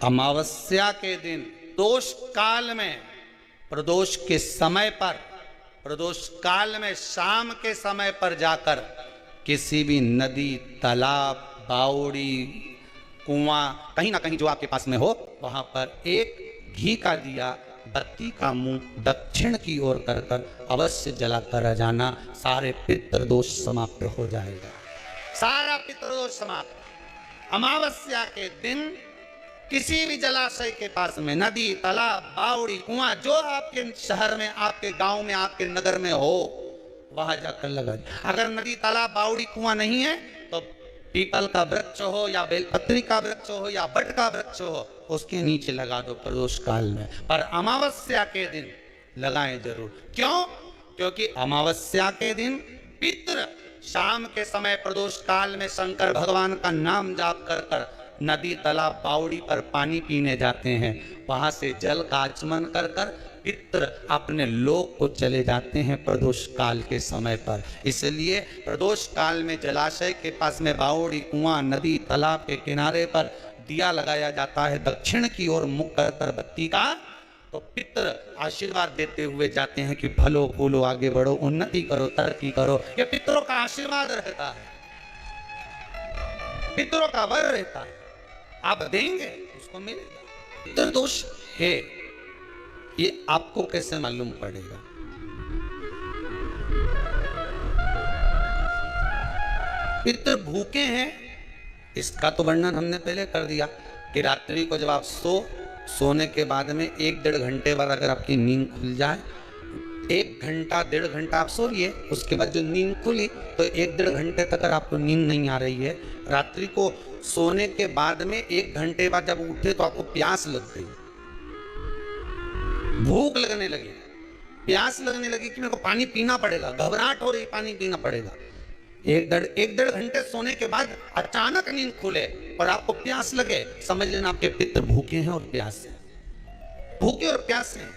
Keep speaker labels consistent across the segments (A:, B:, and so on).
A: अमावस्या के दिन दोष काल में, प्रदोष के समय पर, प्रदोष काल में शाम के समय पर जाकर किसी भी नदी, तालाब, बावड़ी, कुआं, कहीं ना कहीं जो आपके पास में हो, वहां पर एक घी का दिया, बत्ती का मुंह दक्षिण की ओर कर कर अवश्य जलाकर आ जाना। सारे पितृदोष समाप्त हो जाएगा, सारा पितृदोष समाप्त। अमावस्या के दिन किसी भी जलाशय के पास में, नदी, तालाब, बावड़ी, कुआं, जो आपके शहर में, आपके गांव में, आपके नगर में हो, वहां जाकर लगा। अगर नदी, तालाब, बावड़ी, कुआं नहीं है तो पीपल का वृक्ष हो या बेलपत्री का वृक्ष हो या बट का वृक्ष हो, उसके नीचे लगा दो प्रदोष काल में। पर अमावस्या के दिन लगाएं जरूर। क्यों? क्योंकि अमावस्या के दिन पितृ शाम के समय प्रदोष काल में शंकर भगवान का नाम जाप कर कर नदी, तालाब, बावड़ी पर पानी पीने जाते हैं। वहां से जल का आचमन कर कर पितृ अपने लोक को चले जाते हैं प्रदोष काल के समय पर। इसलिए प्रदोष काल में जलाशय के पास में, बावड़ी, कुआं, नदी, तालाब के किनारे पर दिया लगाया जाता है दक्षिण की ओर मुख कर कर बत्ती का। तो पितृ आशीर्वाद देते हुए जाते हैं कि फलो फूलो, आगे बढ़ो, उन्नति करो, तरक्की करो। ये पितरों का आशीर्वाद रहता है, पितरों का वर रहता है। आप देंगे उसको मिलेगा। पितृदोष है, ये आपको कैसे मालूम पड़ेगा? पितृ भूखे हैं, इसका तो वर्णन हमने पहले कर दिया कि रात्रि को जब आप सोने के बाद में 1-1.5 घंटे बाद अगर आपकी नींद खुल जाए, 1 घंटा 1.5 घंटा आप सो लिए, उसके बाद जो नींद खुली तो 1-1.5 घंटे तक अगर आपको नींद नहीं आ रही है, रात्रि को सोने के बाद में 1 घंटे बाद जब उठे तो आपको प्यास लग गई, भूख लगने लगी, प्यास लगने लगी कि मेरे को पानी पीना पड़ेगा, घबराहट हो रही, पानी पीना पड़ेगा। 1-1.5 घंटे सोने के बाद अचानक नींद खुले और आपको प्यास लगे, समझ लेना आपके पितृ भूखे हैं और प्यास है, भूखे और प्यास हैं,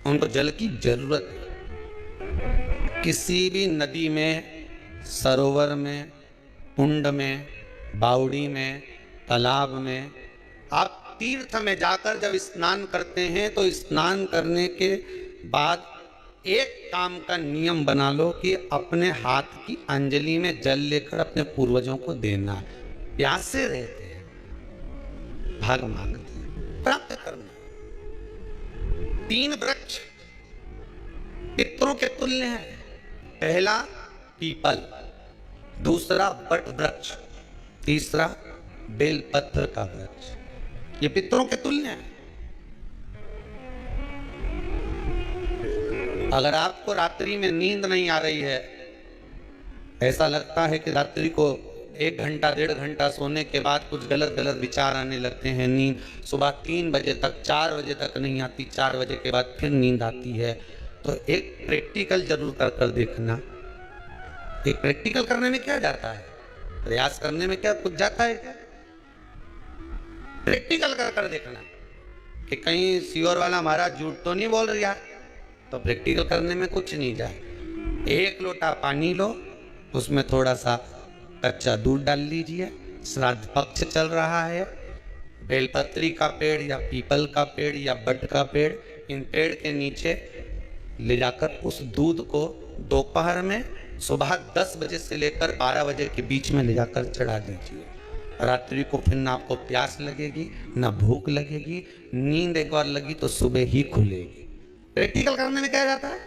A: उनको जल की जरूरत है। किसी भी नदी में, सरोवर में, कुंड में, बावड़ी में, तालाब में, आप तीर्थ में जाकर जब स्नान करते हैं तो स्नान करने के बाद एक काम का नियम बना लो कि अपने हाथ की अंजलि में जल लेकर अपने पूर्वजों को देना। प्यासे रहते हैं, भाग मांगते हैं, प्राप्त करना। 3 वृक्ष पितरों के तुल्य हैं। पहला पीपल, दूसरा बट वृक्ष, तीसरा बेलपत्र का वृक्ष। ये पितरों के तुल्य हैं। अगर आपको रात्रि में नींद नहीं आ रही है, ऐसा लगता है कि रात्रि को 1 घंटा 1.5 घंटा सोने के बाद कुछ गलत गलत विचार आने लगते हैं, नींद सुबह 3 बजे तक, 4 बजे तक नहीं आती, 4 बजे के बाद फिर नींद आती है, तो एक प्रैक्टिकल जरूर कर कर देखना। एक प्रैक्टिकल करने में क्या जाता है, प्रयास करने में क्या कुछ जाता है क्या? प्रैक्टिकल कर कर देखना कि कहीं सियोर वाला महाराज झूठ तो नहीं बोल रहा, तो प्रैक्टिकल करने में कुछ नहीं जाए। 1 लोटा पानी लो, उसमें थोड़ा सा कच्चा दूध डाल लीजिए, श्राद्ध पक्ष चल रहा है, बेलपत्री का पेड़ या पीपल का पेड़ या बट का पेड़, इन पेड़ के नीचे ले जाकर उस दूध को दोपहर में सुबह 10 बजे से लेकर 12 बजे के बीच में ले जाकर चढ़ा दीजिए। रात्रि को फिर ना आपको प्यास लगेगी, ना भूख लगेगी, नींद एक बार लगी तो सुबह ही खुलेगी। प्रैक्टिकल करने में क्या जाता है?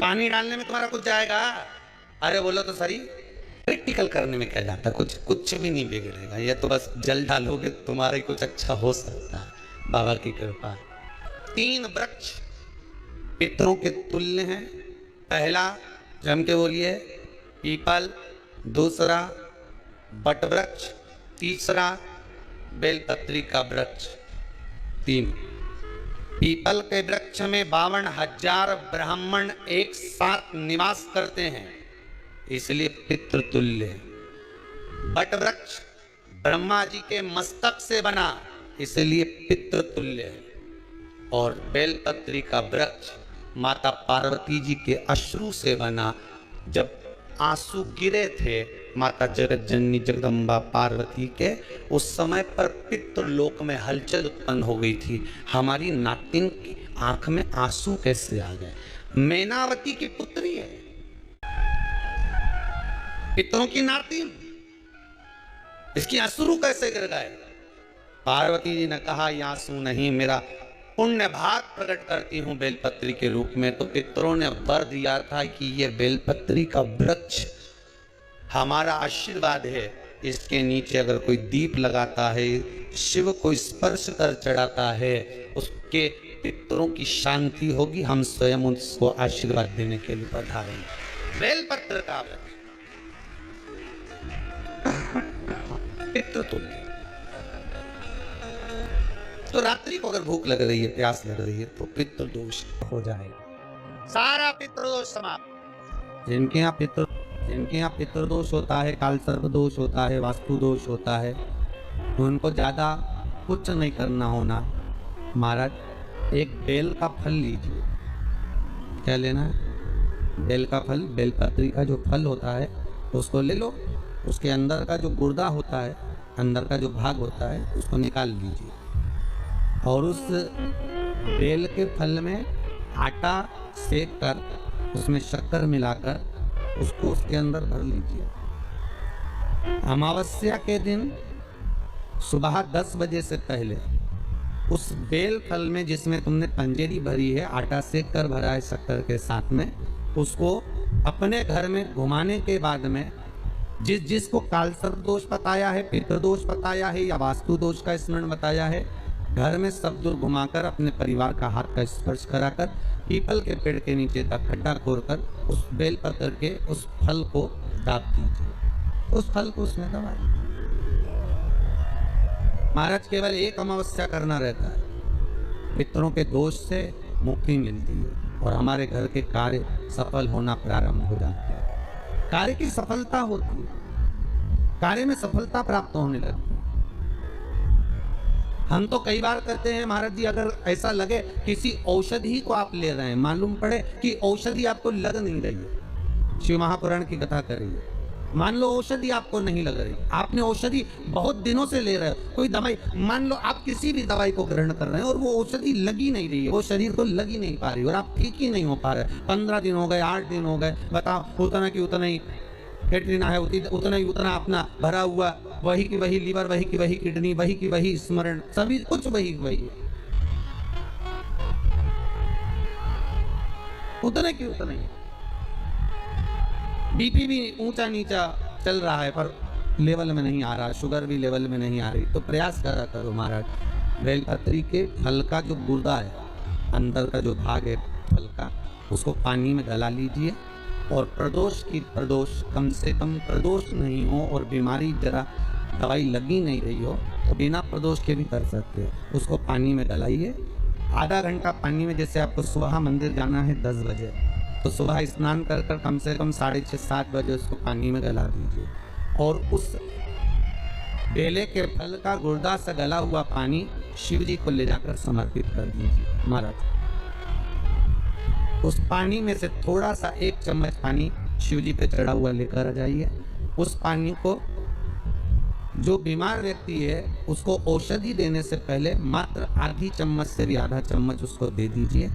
A: पानी डालने में तुम्हारा कुछ जाएगा? अरे बोलो तो सही, प्रैक्टिकल करने में क्या जाता है? कुछ भी नहीं बिगड़ेगा, ये तो बस जल डालोगे तुम्हारा ही कुछ अच्छा हो सकता है, बाबा की कृपा। 3 वृक्ष पितरों के तुल्य हैं। पहला जम के बोलिए पीपल, दूसरा बट वृक्ष, तीसरा बेलपत्री का वृक्ष। 3 पीपल के वृक्ष में 52,000 ब्राह्मण एक साथ निवास करते हैं, इसलिए पितृतुल्य। बट वृक्ष ब्रह्मा जी के मस्तक से बना, इसलिए पितृतुल्य है। और बेलपत्री का वृक्ष माता पार्वती जी के अश्रु से बना। जब आंसू गिरे थे माता जगत जननी जगदम्बा पार्वती के, उस समय पर पितृलोक में हलचल उत्पन्न हो गई थी। हमारी नातिन की आंख में आंसू कैसे आ गए? मैनावती की पुत्री है, पितरों की नातिन, इसकी अश्रु कैसे गिर गए? पार्वती जी ने कहा ये आंसू नहीं, मेरा पुण्य भाग प्रकट करती हूं बेलपत्री के रूप में। तो पितरों ने वर दिया था कि ये बेलपत्री का वृक्ष हमारा आशीर्वाद है, इसके नीचे अगर कोई दीप लगाता है, शिव को स्पर्श कर चढ़ाता है, उसके पितरों की शांति होगी। हम स्वयं उसको आशीर्वाद देने के लिए पधारेंगे। बेलपत्र का वृक्ष पितृ तुल्य। तो रात्रि को अगर भूख लग रही है, प्यास लग रही है, तो पितृ दोष हो जाएगा, सारा पितृ दोष समाप्त। जिनके यहाँ पितृ दोष होता है, काल सर्प दोष होता है, वास्तु दोष होता है, तो उनको ज्यादा कुछ नहीं करना होना। महाराज एक बेल का फल लीजिए। क्या लेना है? बेल का फल, बेलपत्री का जो फल होता है उसको ले लो। उसके अंदर का जो गुर्दा होता है, अंदर का जो भाग होता है, उसको निकाल लीजिए और उस बेल के फल में आटा सेक कर उसमें शक्कर मिलाकर उसको उसके अंदर भर लीजिए। अमावस्या के दिन सुबह 10 बजे से पहले उस बेल फल में, जिसमें तुमने पंजेरी भरी है, आटा सेक कर भरा है शक्कर के साथ में, उसको अपने घर में घुमाने के बाद में जिसको कालसर्प दोष बताया है, पितृदोष बताया है या वास्तु दोष का स्मरण बताया है, घर में सब दूर घुमाकर अपने परिवार का हाथ का स्पर्श कराकर पीपल के पेड़ के नीचे तक खड्डा खोदकर उस बेल पत्र के उस फल को दाब दीजिए। उस फल को उसमें दबाइए। महाराज केवल एक अमावस्या करना रहता है, पितरों के दोष से मुक्ति मिलती है और हमारे घर के कार्य सफल होना प्रारंभ हो जाते हैं। कार्य की सफलता होती है, कार्य में सफलता प्राप्त होने लगती है। हम तो कई बार कहते हैं महाराज जी, अगर ऐसा लगे किसी औषधि को आप ले रहे हैं, मालूम पड़े कि औषधि आपको लग नहीं रही है, शिव महापुराण की कथा कर रही है, मान लो औषधि आपको नहीं लग रही, आपने औषधि बहुत दिनों से ले रहे हो, कोई दवाई, मान लो आप किसी भी दवाई को ग्रहण कर रहे हैं और वो औषधि लगी नहीं रही है, वो शरीर को लगी नहीं पा रही और आप ठीक ही नहीं हो पा रहे, 15 दिन हो गए, 8 दिन हो गए, बताओ, उतना की उतना ही कैटरीना है, उतना ही उतना अपना भरा हुआ, वही की वही लीवर, वही की वही किडनी, वही की वही स्मरण, सभी कुछ वही वही, उतने की उतना ही। बीपी भी ऊंचा नीचा चल रहा है पर लेवल में नहीं आ रहा, शुगर भी लेवल में नहीं आ रही। तो प्रयास करा करो महाराज, बेलपत्री के फल का जो गुर्दा है, अंदर का जो भाग है फल का, उसको पानी में गला लीजिए और प्रदोष कम से कम प्रदोष नहीं हो और बीमारी जरा दवाई लगी नहीं रही हो तो बिना प्रदोष के भी कर सकते हो। उसको पानी में गलाइए, आधा घंटा पानी में, जैसे आपको सुबह मंदिर जाना है 10 बजे, तो सुबह स्नान कर कर कम से कम 6:30-7 बजे उसको पानी में गला दीजिए और उस बेले के फल का गुर्दा से गला हुआ पानी शिव जी को ले जाकर समर्पित कर दीजिए। महाराज उस पानी में से थोड़ा सा 1 चम्मच पानी शिव जी पे चढ़ा हुआ लेकर आ जाइए। उस पानी को जो बीमार व्यक्ति है उसको औषधि देने से पहले मात्र आधी चम्मच से भी आधा चम्मच उसको दे दीजिए।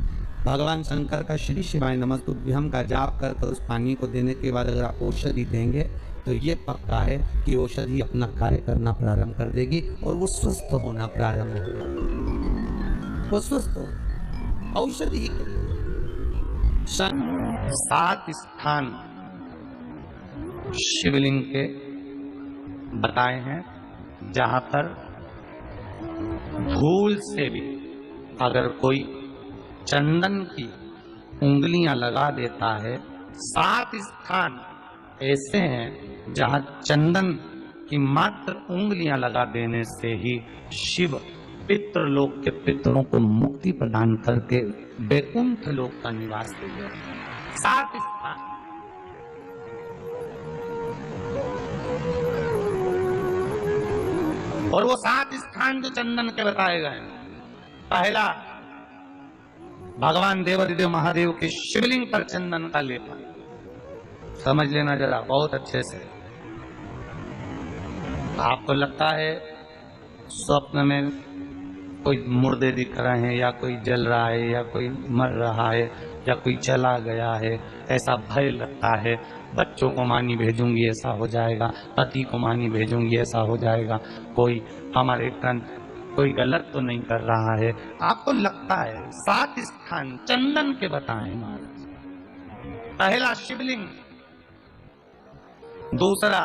A: भगवान शंकर का श्री शिवाय नमस्तुभ्यम का जाप कर उस पानी को देने के बाद अगर आप औषधि देंगे तो ये पक्का है कि औषधि अपना कार्य करना प्रारंभ कर देगी और वो स्वस्थ होना प्रारंभ होगा। वो स्वस्थ हो औषधि के लिए 7 स्थान शिवलिंग के बताए हैं जहां पर भूल से भी अगर कोई चंदन की उंगलियां लगा देता है। 7 स्थान ऐसे हैं जहां चंदन की मात्र उंगलियां लगा देने से ही शिव पितृलोक के पितरों को मुक्ति प्रदान करके वैकुंठ लोक का निवास देते हैं। 7 स्थान और वो 7 स्थान जो चंदन के बताए गए, पहला भगवान देवादिदेव महादेव के शिवलिंग पर चंदन का लेपन, समझ लेना जरा बहुत अच्छे से। आपको लगता है स्वप्न में कोई मुर्दे दिख रहे हैं, या कोई जल रहा है, या कोई मर रहा है, या कोई चला गया है, ऐसा भय लगता है। बच्चों को मानी भेजूंगी ऐसा हो जाएगा, पति को मानी भेजूंगी ऐसा हो जाएगा, कोई हमारे कोई गलत तो नहीं कर रहा है। आपको लगता है 7 स्थान चंदन के बताएं महाराज। पहला शिवलिंग, दूसरा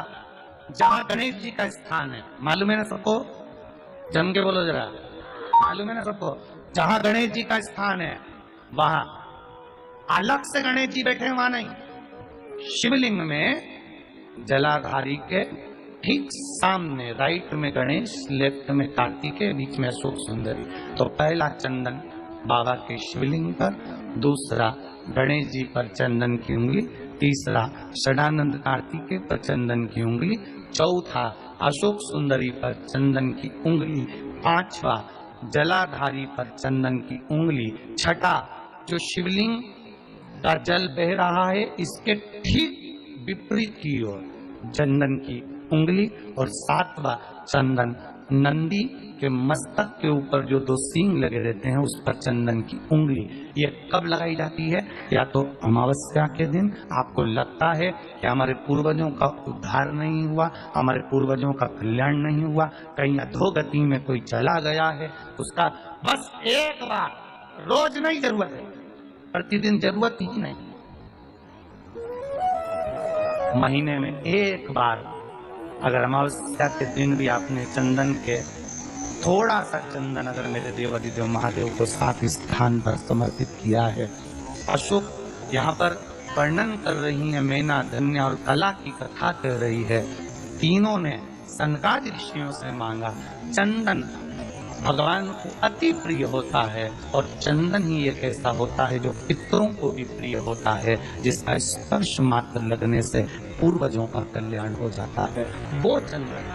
A: जहां गणेश जी का स्थान है, मालूम है ना सबको, जम के बोलो जरा, मालूम है ना सबको, जहां गणेश जी का स्थान है वहां अलग से गणेश जी बैठे हैं, वहां नहीं। शिवलिंग में जलाधारी के ठीक सामने राइट में गणेश, लेफ्ट में कार्तिकेय, बीच में अशोक सुंदरी। तो पहला चंदन बाबा के शिवलिंग पर, दूसरा गणेश जी पर चंदन की उंगली, तीसरा षडानंद कार्तिकेय पर चंदन की उंगली, चौथा अशोक सुंदरी पर चंदन की उंगली, पांचवा जलाधारी पर चंदन की उंगली, छठा जो शिवलिंग का जल बह रहा है इसके ठीक विपरीत की ओर चंदन की उंगली, और सातवां चंदन नंदी के मस्तक के ऊपर जो 2 सींग लगे रहते हैं उस पर चंदन की उंगली। ये कब लगाई जाती है? या तो अमावस्या के दिन। आपको लगता है कि हमारे पूर्वजों का उद्धार नहीं हुआ, हमारे पूर्वजों का कल्याण नहीं हुआ, कहीं अधोगति में कोई चला गया है, उसका बस एक बार, रोज नहीं जरूरत है, प्रतिदिन जरूरत ही नहीं, महीने में एक बार अगर अमावस्या के दिन भी आपने चंदन के थोड़ा सा चंदन अगर मेरे देवादिदेव महादेव को 7 स्थान पर समर्पित किया है। अशोक यहाँ पर वर्णन कर रही है, मैना, धन्य और कला की कथा कर रही है। तीनों ने सनकादि ऋषियों से मांगा। चंदन भगवान को अति प्रिय होता है, और चंदन ही एक ऐसा होता है जो पितरों को भी प्रिय होता है, जिसका स्पर्श मात्र लगने से पूर्वजों का कल्याण हो जाता है। वो चंदन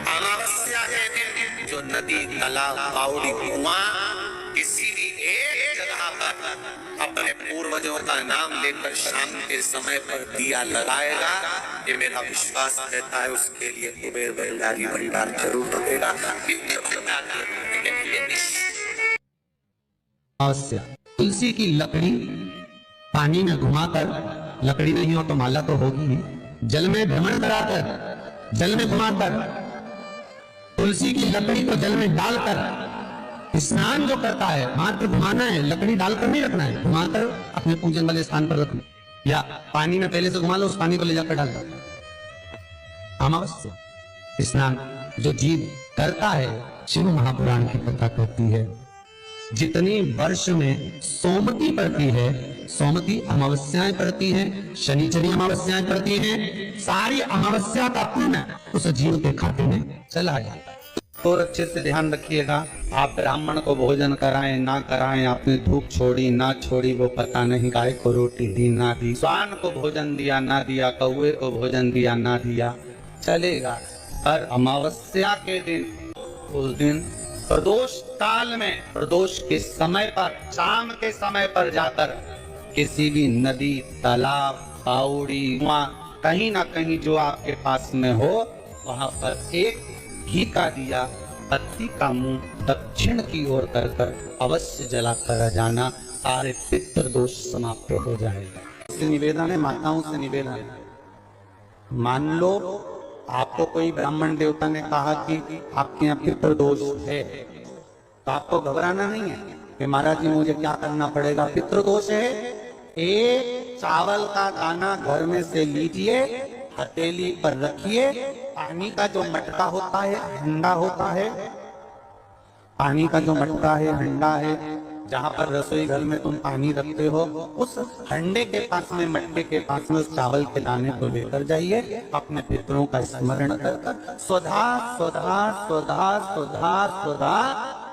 A: अमावस्या के दिन जो नदी, तालाब, बावड़ी, कुआं किसी भी एक जगह पर अपने पूर्वजों का नाम लेकर शाम के समय पर दिया लगाएगा, ये मेरा विश्वास रहता है, उसके लिए कुबेर भंडारी भंडार जरूर रहेगा।
B: अवश्य तुलसी की लकड़ी पानी में घुमाकर, लकड़ी नहीं हो तो माला तो होगी ही, जल में भ्रमण कराकर, जल में घुमाकर, तुलसी की लकड़ी को जल में डालकर स्नान जो करता है, मात्र घुमाना है, लकड़ी डालकर नहीं रखना है, घुमाकर अपने पूजन वाले स्थान पर रखना, या पानी में पहले से घुमा लो, उस पानी को ले जाकर डाल दो। अमावस्या स्नान जो जीव करता है, शिव महापुराण की कथा कहती है, जितनी वर्ष में सोमती पड़ती है, सोमती अमावस्याएं पड़ती हैं, शनिचरी अमावस्याएं पड़ती हैं, सारी अमावस्या का पुण्य उस जीव के खाते में चला जाता है।
A: और अच्छे से ध्यान रखिएगा, आप ब्राह्मण को भोजन कराएं ना कराएं, आपने धूप छोड़ी ना छोड़ी वो पता नहीं, गाय को रोटी दी ना दी, स्वान को भोजन दिया ना दिया, कौवे को भोजन दिया ना दिया, चलेगा। पर अमावस्या के दिन, उस दिन प्रदोष काल में, प्रदोष के समय पर, शाम के समय पर जाकर किसी भी नदी, तालाब, बावड़ी, कुआं, कहीं ना कहीं जो आपके पास में हो, वहां पर एक घी का दिया, पत्ती का मुंह दक्षिण की ओर कर अवश्य जलाकर जाना, सारे पितृ दोष समाप्त हो जाएगा। इससे निवेदन है, माताओं से निवेदन है, मान लो आपको कोई ब्राह्मण देवता ने कहा कि आपके यहाँ पितृ दोष है, तो आपको घबराना नहीं है कि महाराज जी मुझे क्या करना पड़ेगा। पितृ दोष है, एक चावल का दाना घर में से लीजिए, हथेली पर रखिए, पानी का जो मटका होता है, हंडा होता है, पानी का जो मटका है, हंडा है, जहाँ पर रसोई घर में तुम पानी रखते हो, उस हंडे के पास में, मटके के पास में उस चावल के दाने को लेकर जाइए, अपने पितरों का स्मरण कर स्वधा स्वधा स्वधा स्वधा स्वधा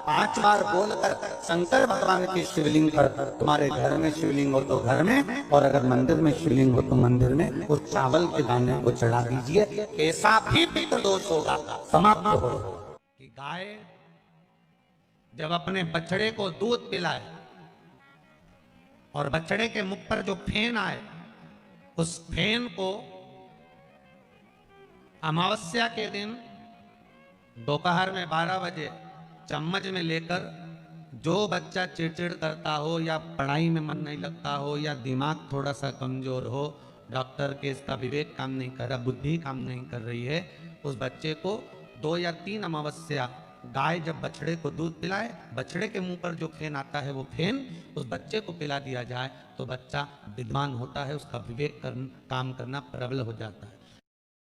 A: 5 बार बोलकर शंकर भगवान के शिवलिंग पर, तुम्हारे घर में शिवलिंग हो तो घर में, और अगर मंदिर में शिवलिंग हो तो मंदिर में, उस चावल के दाने को चढ़ा दीजिए। कैसा भी पितृ दोष होगा समाप्त हो। कि गाय जब अपने बछड़े को दूध पिलाए और बछड़े के मुख पर जो फेन आए उस फेन को अमावस्या के दिन दोपहर में 12 बजे चम्मच में लेकर जो बच्चा चिड़चिड़ करता हो या पढ़ाई में मन नहीं लगता हो या दिमाग थोड़ा सा कमजोर हो, डॉक्टर के इसका विवेक काम नहीं कर रहा, बुद्धि काम नहीं कर रही है, उस बच्चे को 2 या 3 अमावस्या गाय जब बछड़े को दूध पिलाए, बछड़े के मुंह पर जो फेन आता है वो फेन उस बच्चे को पिला दिया जाए तो बच्चा विद्वान होता है, उसका विवेक काम करना प्रबल हो जाता है।